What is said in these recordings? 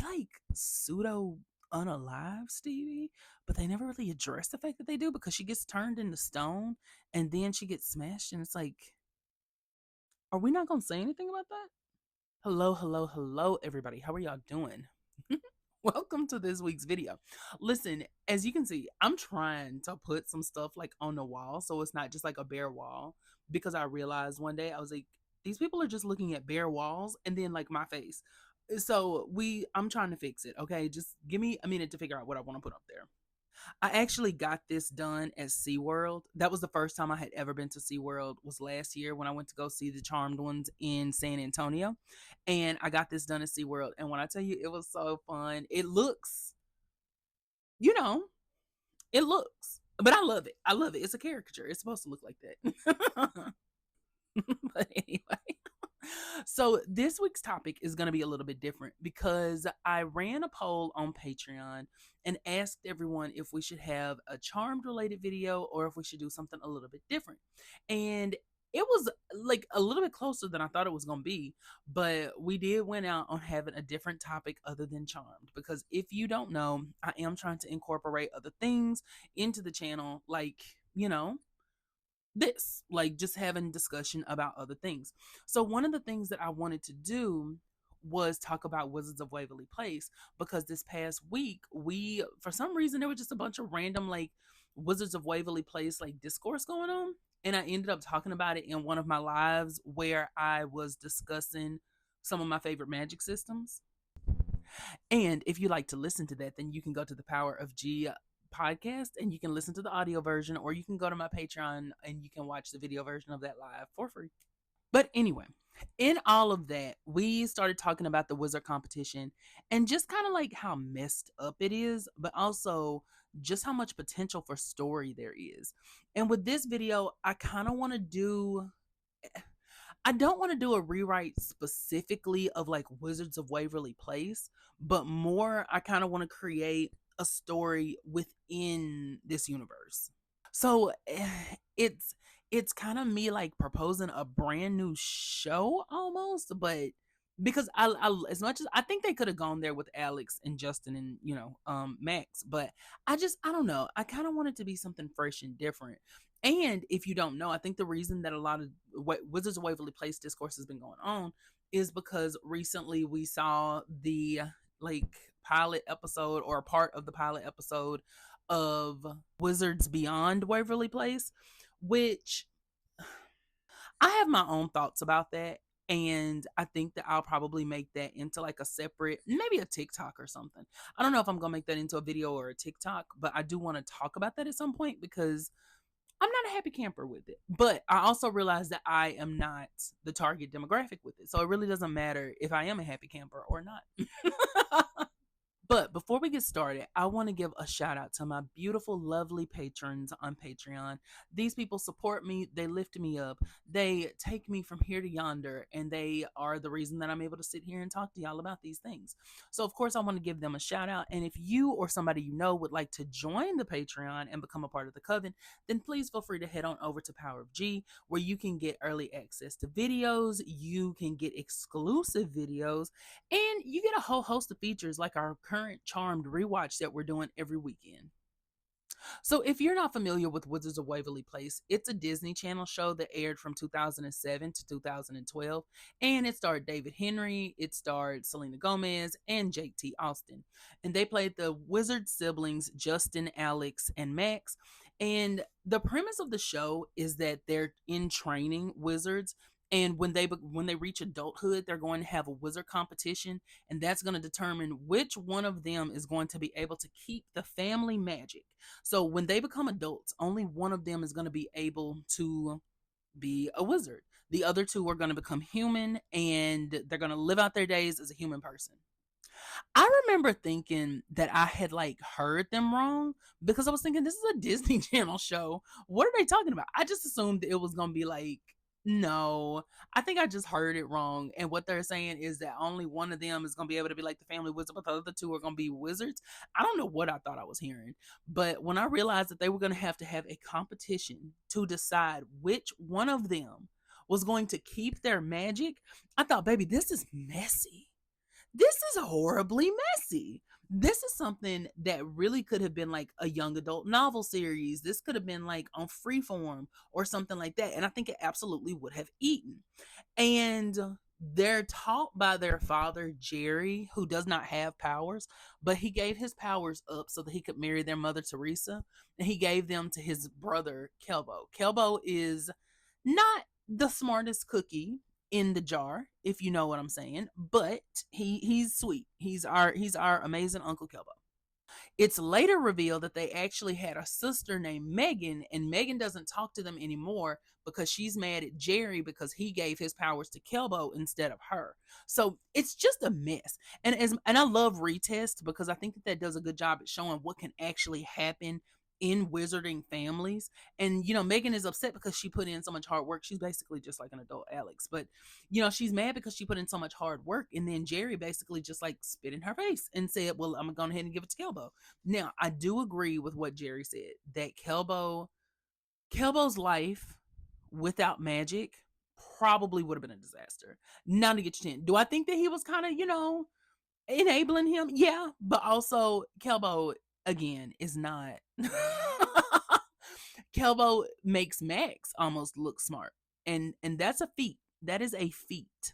like pseudo unalive Stevie, but they never really address the fact that they do because she gets turned into stone and then she gets smashed. And it's like, are we not going to say anything about that? Hello, hello, hello, everybody. How are y'all doing? Welcome to this week's video. Listen, as you can see, I'm trying to put some stuff like on the wall so it's not just like a bare wall, because I realized one day I was like, these people are just looking at bare walls and then like my face. So I'm trying to fix it. Okay, just give me a minute to figure out what I want to put up there. I actually got this done at SeaWorld. That was the first time I had ever been to SeaWorld, was last year when I went to go see the Charmed ones in San Antonio. And I got this done at SeaWorld. And when I tell you, it was so fun. It looks, you know, it looks, but I love it. I love it. It's a caricature. It's supposed to look like that. But anyway, so this week's topic is going to be a little bit different because I ran a poll on Patreon and asked everyone if we should have a Charmed related video or if we should do something a little bit different. And it was like a little bit closer than I thought it was going to be, but we did win out on having a different topic other than Charmed, because if you don't know, I am trying to incorporate other things into the channel, like, this, like just having discussion about other things. So one of the things that I wanted to do was talk about Wizards of Waverly Place, because this past week for some reason there was just a bunch of random like Wizards of Waverly Place like discourse going on, and I ended up talking about it in one of my lives where I was discussing some of my favorite magic systems. And if you like to listen to that, then you can go to the Power of G podcast and you can listen to the audio version, or you can go to my Patreon and you can watch the video version of that live for free. But anyway, in all of that, we started talking about the wizard competition and just kind of like how messed up it is, but also just how much potential for story there is. And with this video, I kind of want to do, I don't want to do a rewrite specifically of like Wizards of Waverly Place, but more I kind of want to create a story within this universe. So it's kind of me like proposing a brand new show almost, but because I as much as I think they could have gone there with Alex and Justin and Max, but I don't know, I kind of want it to be something fresh and different. And if you don't know, I think the reason that a lot of Wizards of Waverly Place discourse has been going on is because recently we saw the like pilot episode or a part of the pilot episode of Wizards Beyond Waverly Place, which I have my own thoughts about that. And I think that I'll probably make that into like a separate, maybe a TikTok or something. I don't know if I'm going to make that into a video or a TikTok, but I do want to talk about that at some point because I'm not a happy camper with it. But I also realize that I am not the target demographic with it. So it really doesn't matter if I am a happy camper or not. But before we get started, I want to give a shout out to my beautiful, lovely patrons on Patreon. These people support me. They lift me up. They take me from here to yonder. And they are the reason that I'm able to sit here and talk to y'all about these things. So, of course, I want to give them a shout out. And if you or somebody you know would like to join the Patreon and become a part of the coven, then please feel free to head on over to Power of G, where you can get early access to videos. You can get exclusive videos. And you get a whole host of features like our current Charmed rewatch that we're doing every weekend. So if you're not familiar with Wizards of Waverly Place, it's a Disney Channel show that aired from 2007 to 2012, and it starred David Henry, it starred Selena Gomez, and Jake T. Austin. And they played the wizard siblings, Justin, Alex, and Max. And the premise of the show is that they're in training wizards, and when they reach adulthood, they're going to have a wizard competition, and that's going to determine which one of them is going to be able to keep the family magic. So when they become adults, only one of them is going to be able to be a wizard. The other two are going to become human, and they're going to live out their days as a human person. I remember thinking that I had like heard them wrong, because I was thinking this is a Disney Channel show. What are they talking about? I just assumed it was going to be like, no, I think I just heard it wrong. And what they're saying is that only one of them is going to be able to be like the family wizard, but the other two are going to be wizards. I don't know what I thought I was hearing. But when I realized that they were going to have a competition to decide which one of them was going to keep their magic, I thought, baby, this is messy. This is horribly messy. This is something that really could have been like a young adult novel series. This could have been like on Freeform or something like that. And I think it absolutely would have eaten. And they're taught by their father, Jerry, who does not have powers, but he gave his powers up so that he could marry their mother, Teresa. And he gave them to his brother, Kelbo. Kelbo is not the smartest cookie in the jar, if you know what I'm saying, but he's sweet. He's our amazing Uncle Kelbo. It's later revealed that they actually had a sister named Megan, and Megan doesn't talk to them anymore because she's mad at Jerry because he gave his powers to Kelbo instead of her. So it's just a mess. And I love retest because I think that that does a good job at showing what can actually happen in wizarding families. And Megan is upset because she put in so much hard work. She's basically just like an adult Alex, but she's mad because she put in so much hard work, and then Jerry basically just like spit in her face and said, well, I'm gonna go ahead and give it to Kelbo. Now, I do agree with what Jerry said that Kelbo's life without magic probably would have been a disaster. Now to get you 10. Do I think that he was kind of, enabling him? Yeah, but also Kelbo again is not Kelbo makes Max almost look smart. And that's a feat. That is a feat.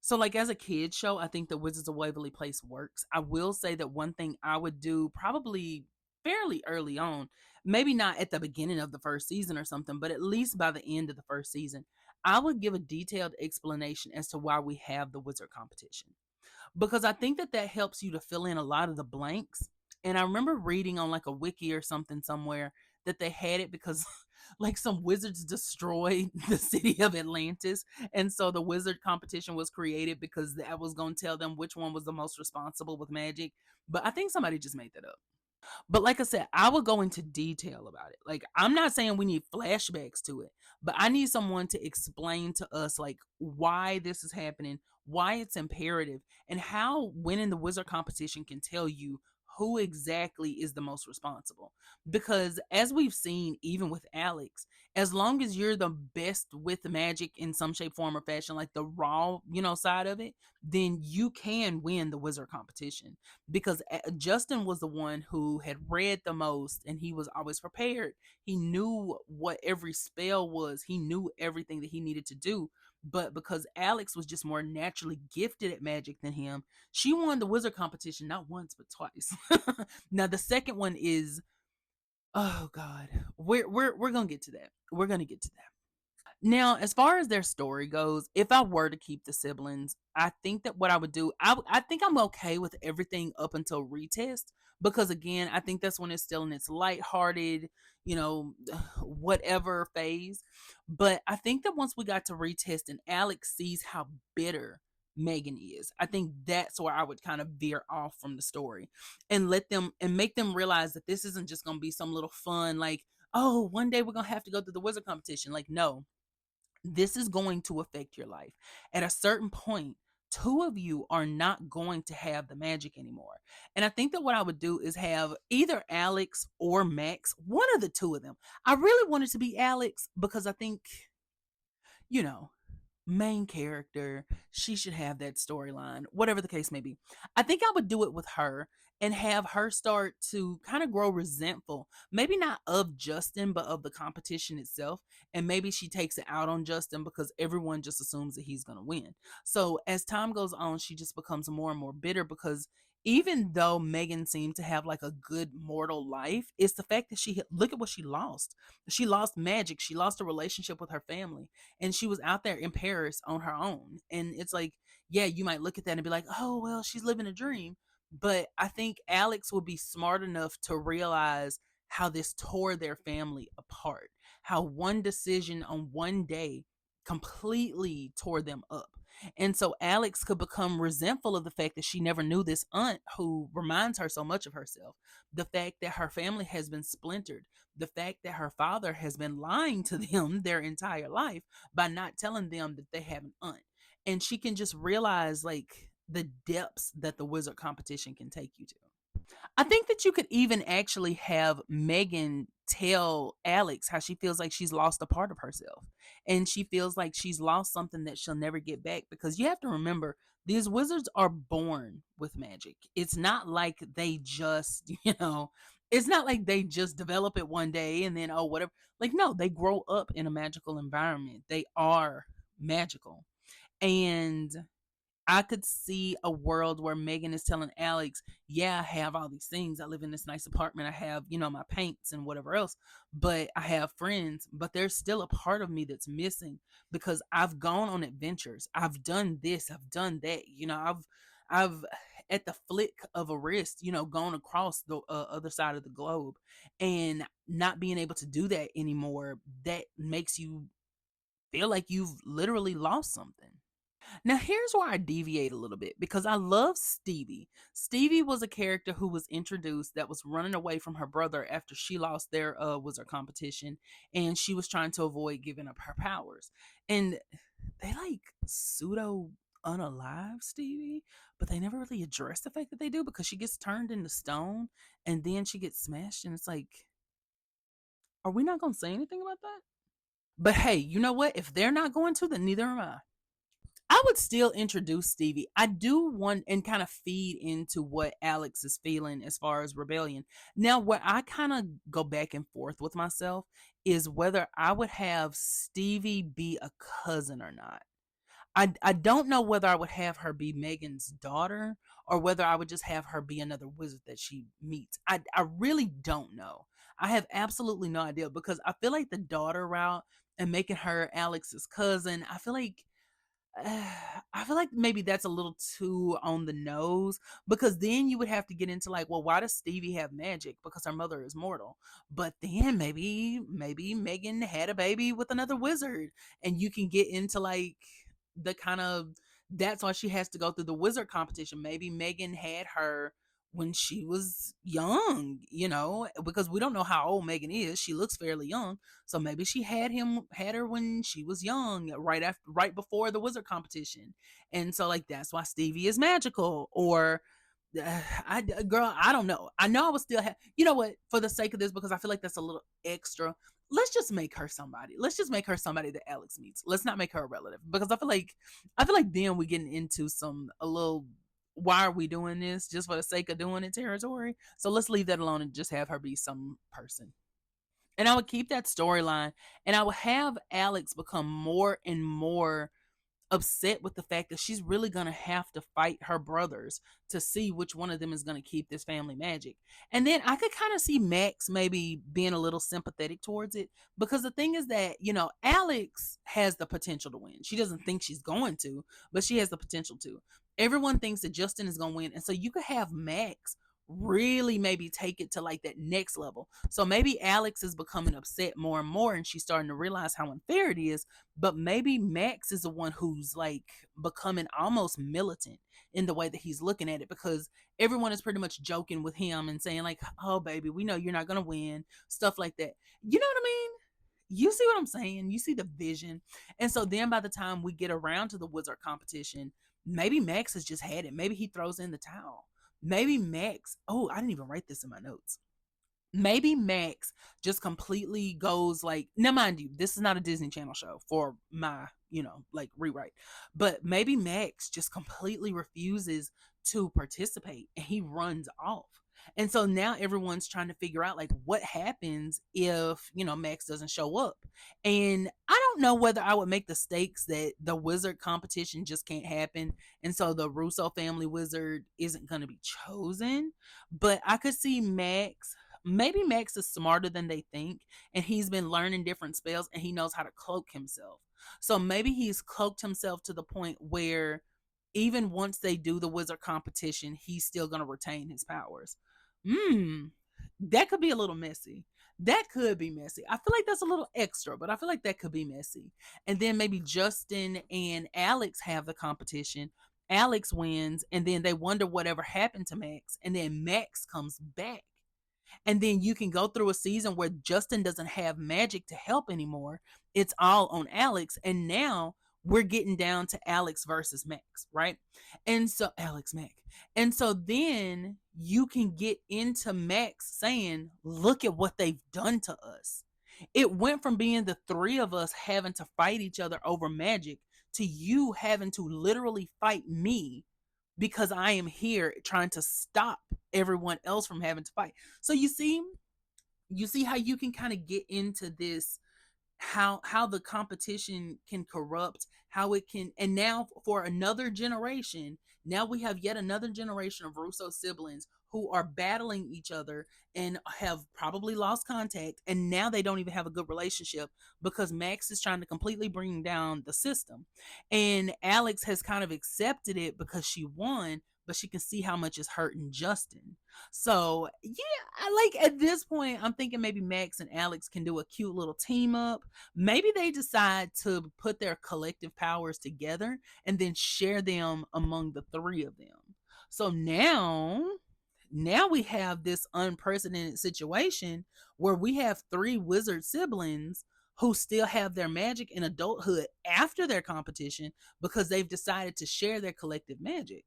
So, like as a kid show, I think the Wizards of Waverly Place works. I will say that one thing I would do probably fairly early on, maybe not at the beginning of the first season or something, but at least by the end of the first season, I would give a detailed explanation as to why we have the wizard competition, because I think that that helps you to fill in a lot of the blanks. And I remember reading on like a wiki or something somewhere that they had it because like some wizards destroyed the city of Atlantis. And so the wizard competition was created because that was going to tell them which one was the most responsible with magic. But I think somebody just made that up. But like I said, I would go into detail about it. Like, I'm not saying we need flashbacks to it, but I need someone to explain to us, like, why this is happening, why it's imperative, and how winning the wizard competition can tell you who exactly is the most responsible. Because as we've seen, even with Alex, as long as you're the best with magic in some shape, form, or fashion, like the raw, side of it, then you can win the wizard competition because Justin was the one who had read the most and he was always prepared. He knew what every spell was, he knew everything that he needed to do. But because Alex was just more naturally gifted at magic than him, she won the wizard competition not once but twice. Now the second one is, oh god, we're gonna get to that. We're gonna get to that. Now, as far as their story goes, if I were to keep the siblings, I think that what I would do, I think I'm okay with everything up until retest because again, I think that's when it's still in its lighthearted, whatever phase. But I think that once we got to retest and Alex sees how bitter Megan is, I think that's where I would kind of veer off from the story and let them and make them realize that this isn't just going to be some little fun like, oh, one day we're going to have to go to the wizard competition. Like, no, this is going to affect your life. At a certain point, two of you are not going to have the magic anymore. And I think that what I would do is have either Alex or Max, one of the two of them. I really wanted to be Alex because I think, you know, main character, she should have that storyline, whatever the case may be. I think I would do it with her and have her start to kind of grow resentful, maybe not of Justin, but of the competition itself. And maybe she takes it out on Justin because everyone just assumes that he's going to win. So as time goes on, she just becomes more and more bitter because even though Megan seemed to have like a good mortal life, it's the fact that look at what she lost. She lost magic. She lost a relationship with her family, and she was out there in Paris on her own. And it's like, yeah, you might look at that and be like, oh, well, she's living a dream. But I think Alex would be smart enough to realize how this tore their family apart, how one decision on one day completely tore them up. And so Alex could become resentful of the fact that she never knew this aunt who reminds her so much of herself. The fact that her family has been splintered. The fact that her father has been lying to them their entire life by not telling them that they have an aunt. And she can just realize like the depths that the wizard competition can take you to. I think that you could even actually have Megan tell Alex how she feels like she's lost a part of herself. And she feels like she's lost something that she'll never get back, because you have to remember these wizards are born with magic. It's not like they just, it's not like they just develop it one day and then, oh, whatever. Like, no, they grow up in a magical environment. They are magical. And I could see a world where Megan is telling Alex, yeah, I have all these things. I live in this nice apartment. I have, my paints and whatever else, but I have friends, but there's still a part of me that's missing because I've gone on adventures. I've done this, I've done that. I've at the flick of a wrist, gone across the other side of the globe, and not being able to do that anymore, that makes you feel like you've literally lost something. Now, here's where I deviate a little bit because I love Stevie. Stevie was a character who was introduced that was running away from her brother after she lost their wizard competition, and she was trying to avoid giving up her powers. And they like pseudo unalive Stevie, but they never really address the fact that they do, because she gets turned into stone and then she gets smashed, and it's like, are we not going to say anything about that? But hey, you know what? If they're not going to, then neither am I. I would still introduce Stevie. I do want and kind of feed into what Alex is feeling as far as rebellion. Now, where I kind of go back and forth with myself is whether I would have Stevie be a cousin or not. I don't know whether I would have her be Megan's daughter or whether I would just have her be another wizard that she meets. I really don't know. I have absolutely no idea, because I feel like the daughter route and making her Alex's cousin, I feel like maybe that's a little too on the nose, because then you would have to get into like, well, why does Stevie have magic? Because her mother is mortal. But then maybe Megan had a baby with another wizard, and you can get into like the kind of, that's why she has to go through the wizard competition. Maybe Megan had her when she was young, because we don't know how old Megan is. She looks fairly young. So maybe she had her when she was young, right before the wizard competition. And so like that's why Stevie is magical. Or I don't know. I know I would still have, you know what, for the sake of this, because I feel like that's a little extra. Let's just make her somebody. Let's just make her somebody that Alex meets. Let's not make her a relative, because I feel like then we getting into some a little, why are we doing this just for the sake of doing it territory? So let's leave that alone and just have her be some person. And I would keep that storyline, and I would have Alex become more and more upset with the fact that she's really going to have to fight her brothers to see which one of them is going to keep this family magic. And then I could kind of see Max maybe being a little sympathetic towards it, because the thing is that, Alex has the potential to win. She doesn't think she's going to, but she has the potential to. Everyone thinks that Justin is going to win. And so you could have Max really maybe take it to like that next level. So maybe Alex is becoming upset more and more, and she's starting to realize how unfair it is. But maybe Max is the one who's like becoming almost militant in the way that he's looking at it, because everyone is pretty much joking with him and saying like, oh baby, we know you're not gonna win, stuff like that. You know what I mean? You see what I'm saying? You see the vision. And so then by the time we get around to the wizard competition, maybe Max has just had it. Maybe he throws in the towel. Maybe Max, oh, I didn't even write this in my notes. Maybe Max just completely goes like, now mind you, this is not a Disney Channel show for my, like rewrite. But maybe Max just completely refuses to participate and he runs off. And so now everyone's trying to figure out like what happens if, Max doesn't show up. And I don't know whether I would make the stakes that the wizard competition just can't happen. And so the Russo family wizard isn't going to be chosen. But I could see Max, maybe Max is smarter than they think, and he's been learning different spells and he knows how to cloak himself. So maybe he's cloaked himself to the point where even once they do the wizard competition, he's still going to retain his powers. Hmm, that could be a little messy. That could be messy. I feel like that's a little extra, but I feel like that could be messy. And then maybe Justin and Alex have the competition. Alex wins, and then they wonder whatever happened to Max, and then Max comes back. And then you can go through a season where Justin doesn't have magic to help anymore. It's all on Alex. And now we're getting down to Alex versus Max, right? And so Alex Mac. And so then you can get into Max saying, look at what they've done to us. It went from being the three of us having to fight each other over magic to you having to literally fight me because I am here trying to stop everyone else from having to fight. So you see how you can kind of get into this, how the competition can corrupt, how it can. And now for another generation, now we have yet another generation of Russo siblings who are battling each other and have probably lost contact, and now they don't even have a good relationship because Max is trying to completely bring down the system, and Alex has kind of accepted it because she won, but she can see how much it's hurting Justin. So yeah, I like at this point I'm thinking maybe Max and Alex can do a cute little team up. Maybe they decide to put their collective powers together and then share them among the three of them. So now we have this unprecedented situation where we have three wizard siblings who still have their magic in adulthood after their competition because they've decided to share their collective magic.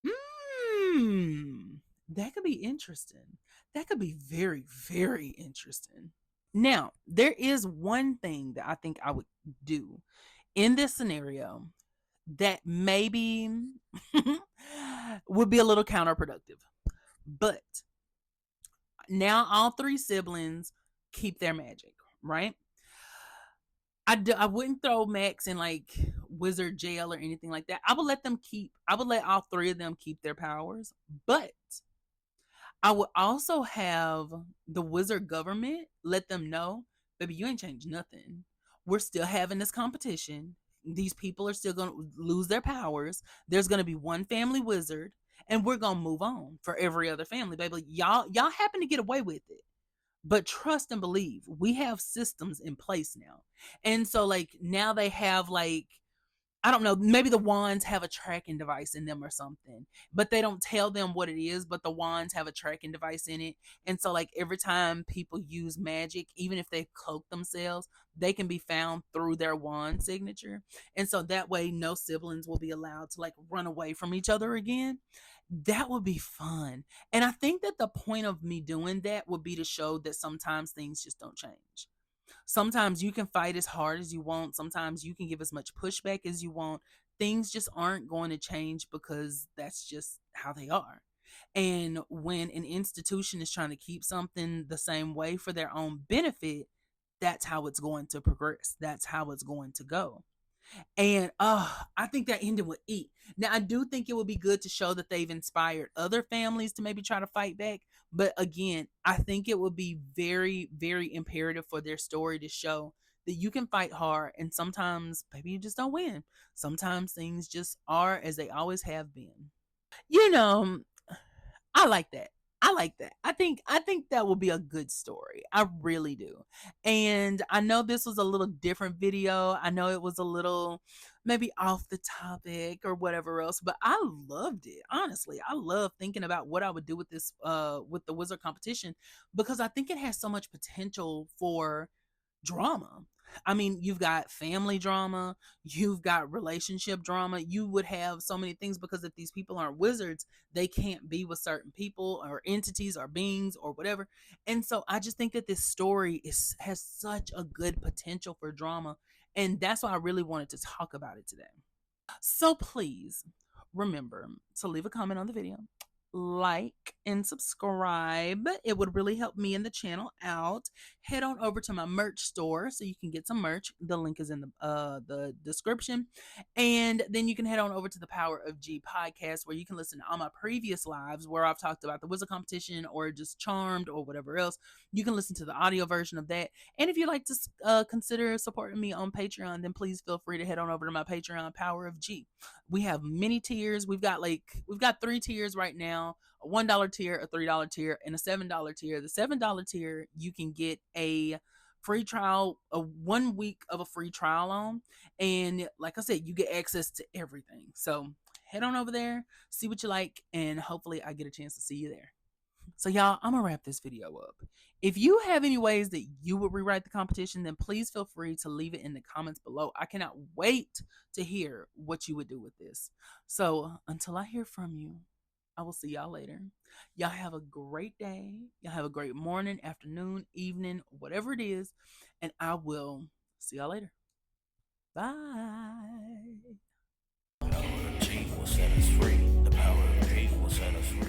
Hmm, that could be interesting. That could be very, very interesting. Now, there is one thing that I think I would do in this scenario that maybe would be a little counterproductive. But now all three siblings keep their magic, right? I wouldn't throw Max in like wizard jail or anything like that. I would let all three of them keep their powers, but I would also have the wizard government let them know, baby, you ain't changed nothing. We're still having this competition. These people are still going to lose their powers. There's going to be one family wizard, and we're going to move on for every other family, baby. Y'all happen to get away with it. But trust and believe, we have systems in place now. And so like now they have like, I don't know, maybe the wands have a tracking device in them or something, but they don't tell them what it is, but the wands have a tracking device in it. And so, like, every time people use magic, even if they cloak themselves, they can be found through their wand signature. And so that way, no siblings will be allowed to like run away from each other again. That would be fun. And I think that the point of me doing that would be to show that sometimes things just don't change. Sometimes you can fight as hard as you want. Sometimes you can give as much pushback as you want. Things just aren't going to change because that's just how they are. And when an institution is trying to keep something the same way for their own benefit, that's how it's going to progress. That's how it's going to go. And I think that ended with E. Now I do think it would be good to show that they've inspired other families to maybe try to fight back. But again, I think it would be very, very imperative for their story to show that you can fight hard and sometimes maybe you just don't win. Sometimes things just are as they always have been. You know, I like that. I like that. I think that will be a good story. I really do. And I know this was a little different video. I know it was a little maybe off the topic or whatever else, but I loved it. Honestly, I love thinking about what I would do with this with the wizard competition because I think it has so much potential for drama. I mean, you've got family drama, you've got relationship drama. You would have so many things because if these people aren't wizards, they can't be with certain people or entities or beings or whatever. And so I just think that this story is has such a good potential for drama. And that's why I really wanted to talk about it today. So please remember to leave a comment on the video, like and subscribe. It would really help me and the channel out. Head on over to my merch store so you can get some merch. The link is in the description. And then you can head on over to the Power of G podcast where you can listen to all my previous lives where I've talked about the wizard competition or just Charmed or whatever else. You can listen to the audio version of that. And if you'd like to consider supporting me on Patreon, then please feel free to head on over to my Patreon, Power of G. We have many tiers. We've got 3 tiers right now: a $1 tier, a $3 tier, and a $7 tier. The $7 tier, you can get a free trial, a 1 week of a free trial on. And like I said, you get access to everything. So head on over there, see what you like, and hopefully I get a chance to see you there. So, y'all, I'm gonna wrap this video up. If you have any ways that you would rewrite the competition, then please feel free to leave it in the comments below. I cannot wait to hear what you would do with this. So, until I hear from you, I will see y'all later. Y'all have a great day. Y'all have a great morning, afternoon, evening, whatever it is. And I will see y'all later. Bye. Will set us free. The power of G will set us free.